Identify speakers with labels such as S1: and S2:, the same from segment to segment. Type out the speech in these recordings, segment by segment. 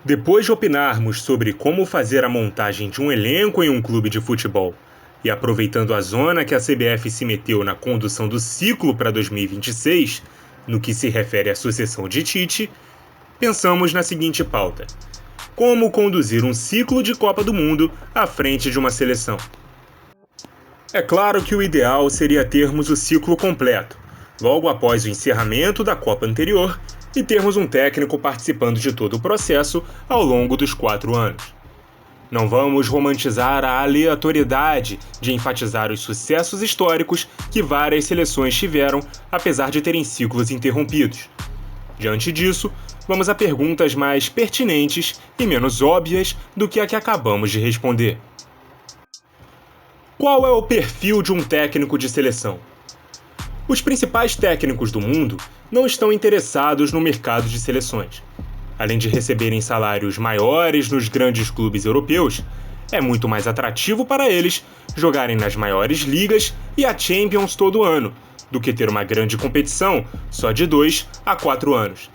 S1: Depois de opinarmos sobre como fazer a montagem de um elenco em um clube de futebol e aproveitando a zona que a CBF se meteu na condução do ciclo para 2026, no que se refere à sucessão de Tite, pensamos na seguinte pauta: como conduzir um ciclo de Copa do Mundo à frente de uma seleção? É claro que o ideal seria termos o ciclo completo, logo após o encerramento da Copa anterior, e termos um técnico participando de todo o processo ao longo dos 4 anos. Não vamos romantizar a aleatoriedade de enfatizar os sucessos históricos que várias seleções tiveram, apesar de terem ciclos interrompidos. Diante disso, vamos a perguntas mais pertinentes e menos óbvias do que a que acabamos de responder. Qual é o perfil de um técnico de seleção? Os principais técnicos do mundo não estão interessados no mercado de seleções. Além de receberem salários maiores nos grandes clubes europeus, é muito mais atrativo para eles jogarem nas maiores ligas e a Champions todo ano, do que ter uma grande competição só de 2 a 4 anos.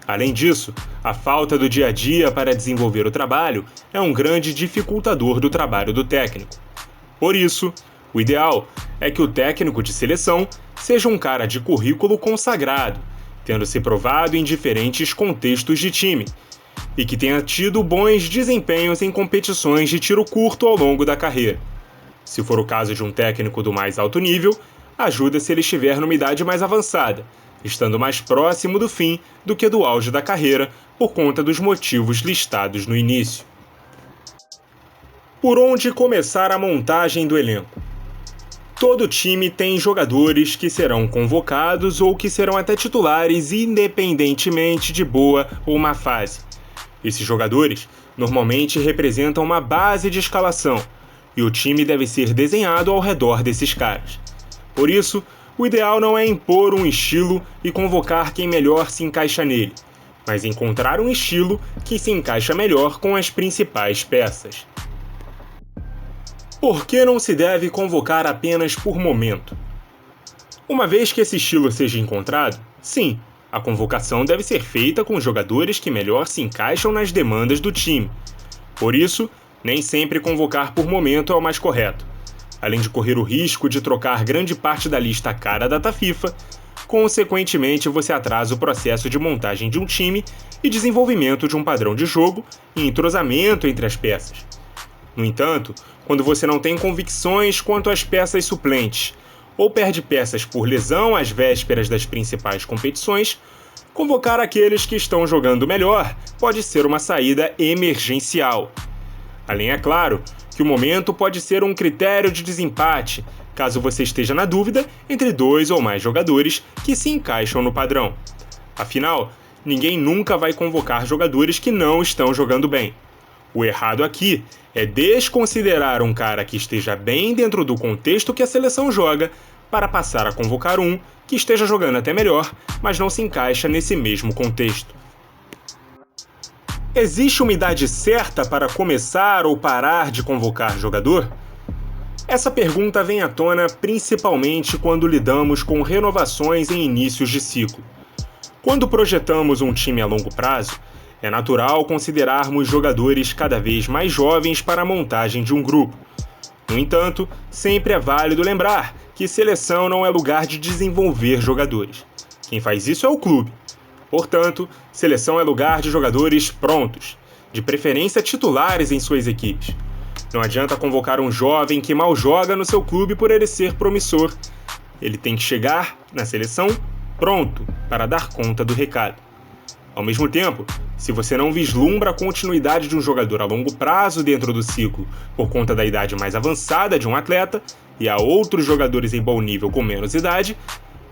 S1: Além disso, a falta do dia a dia para desenvolver o trabalho é um grande dificultador do trabalho do técnico. Por isso, o ideal é que o técnico de seleção seja um cara de currículo consagrado, tendo se provado em diferentes contextos de time, e que tenha tido bons desempenhos em competições de tiro curto ao longo da carreira. Se for o caso de um técnico do mais alto nível, ajuda se ele estiver numa idade mais avançada, estando mais próximo do fim do que do auge da carreira, por conta dos motivos listados no início. Por onde começar a montagem do elenco? Todo time tem jogadores que serão convocados ou que serão até titulares independentemente de boa ou má fase. Esses jogadores normalmente representam uma base de escalação e o time deve ser desenhado ao redor desses caras. Por isso, o ideal não é impor um estilo e convocar quem melhor se encaixa nele, mas encontrar um estilo que se encaixa melhor com as principais peças. Por que não se deve convocar apenas por momento? Uma vez que esse estilo seja encontrado, sim, a convocação deve ser feita com jogadores que melhor se encaixam nas demandas do time. Por isso, nem sempre convocar por momento é o mais correto. Além de correr o risco de trocar grande parte da lista à cada data FIFA, consequentemente você atrasa o processo de montagem de um time e desenvolvimento de um padrão de jogo e entrosamento entre as peças. No entanto, quando você não tem convicções quanto às peças suplentes, ou perde peças por lesão às vésperas das principais competições, convocar aqueles que estão jogando melhor pode ser uma saída emergencial. Além, é claro, que o momento pode ser um critério de desempate, caso você esteja na dúvida entre 2 ou mais jogadores que se encaixam no padrão. Afinal, ninguém nunca vai convocar jogadores que não estão jogando bem. O errado aqui é desconsiderar um cara que esteja bem dentro do contexto que a seleção joga para passar a convocar um que esteja jogando até melhor, mas não se encaixa nesse mesmo contexto. Existe uma idade certa para começar ou parar de convocar jogador? Essa pergunta vem à tona principalmente quando lidamos com renovações em inícios de ciclo. Quando projetamos um time a longo prazo, é natural considerarmos jogadores cada vez mais jovens para a montagem de um grupo. No entanto, sempre é válido lembrar que seleção não é lugar de desenvolver jogadores. Quem faz isso é o clube. Portanto, seleção é lugar de jogadores prontos, de preferência titulares em suas equipes. Não adianta convocar um jovem que mal joga no seu clube por ele ser promissor. Ele tem que chegar na seleção pronto para dar conta do recado. Ao mesmo tempo, se você não vislumbra a continuidade de um jogador a longo prazo dentro do ciclo por conta da idade mais avançada de um atleta e há outros jogadores em bom nível com menos idade,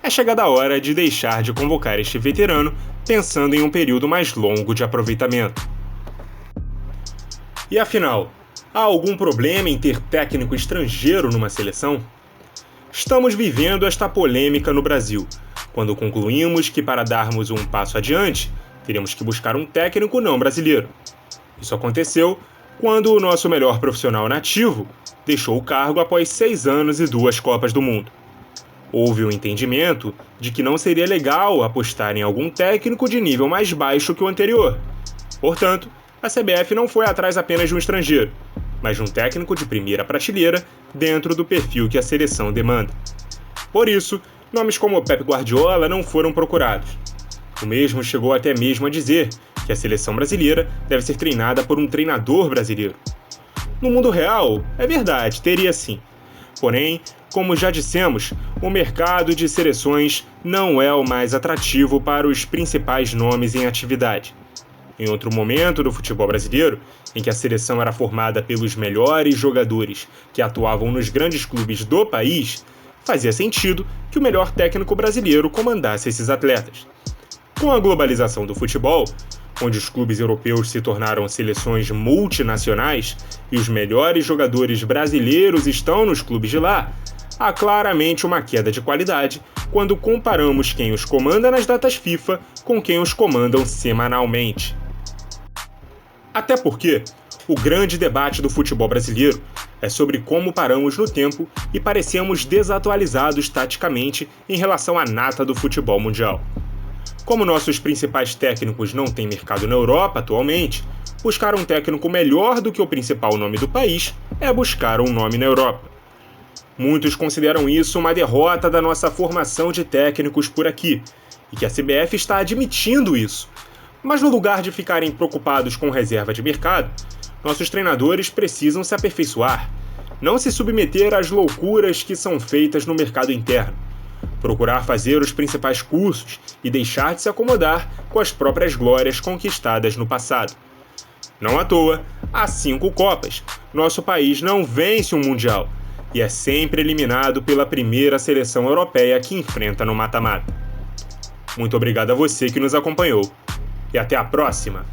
S1: é chegada a hora de deixar de convocar este veterano pensando em um período mais longo de aproveitamento. E afinal, há algum problema em ter técnico estrangeiro numa seleção? Estamos vivendo esta polêmica no Brasil, quando concluímos que para darmos um passo adiante, teríamos que buscar um técnico não brasileiro. Isso aconteceu quando o nosso melhor profissional nativo deixou o cargo após 6 anos e 2 Copas do Mundo. Houve o entendimento de que não seria legal apostar em algum técnico de nível mais baixo que o anterior. Portanto, a CBF não foi atrás apenas de um estrangeiro, mas de um técnico de primeira prateleira dentro do perfil que a seleção demanda. Por isso, nomes como Pep Guardiola não foram procurados. O mesmo chegou até mesmo a dizer que a seleção brasileira deve ser treinada por um treinador brasileiro. No mundo real, é verdade, teria sim. Porém, como já dissemos, o mercado de seleções não é o mais atrativo para os principais nomes em atividade. Em outro momento do futebol brasileiro, em que a seleção era formada pelos melhores jogadores que atuavam nos grandes clubes do país, fazia sentido que o melhor técnico brasileiro comandasse esses atletas. Com a globalização do futebol, onde os clubes europeus se tornaram seleções multinacionais e os melhores jogadores brasileiros estão nos clubes de lá, há claramente uma queda de qualidade quando comparamos quem os comanda nas datas FIFA com quem os comandam semanalmente. Até porque o grande debate do futebol brasileiro é sobre como paramos no tempo e parecemos desatualizados taticamente em relação à nata do futebol mundial. Como nossos principais técnicos não têm mercado na Europa atualmente, buscar um técnico melhor do que o principal nome do país é buscar um nome na Europa. Muitos consideram isso uma derrota da nossa formação de técnicos por aqui, e que a CBF está admitindo isso. Mas no lugar de ficarem preocupados com reserva de mercado, nossos treinadores precisam se aperfeiçoar, não se submeter às loucuras que são feitas no mercado interno, procurar fazer os principais cursos e deixar de se acomodar com as próprias glórias conquistadas no passado. Não à toa, há 5 Copas, nosso país não vence um Mundial e é sempre eliminado pela primeira seleção europeia que enfrenta no mata-mata. Muito obrigado a você que nos acompanhou. E até a próxima!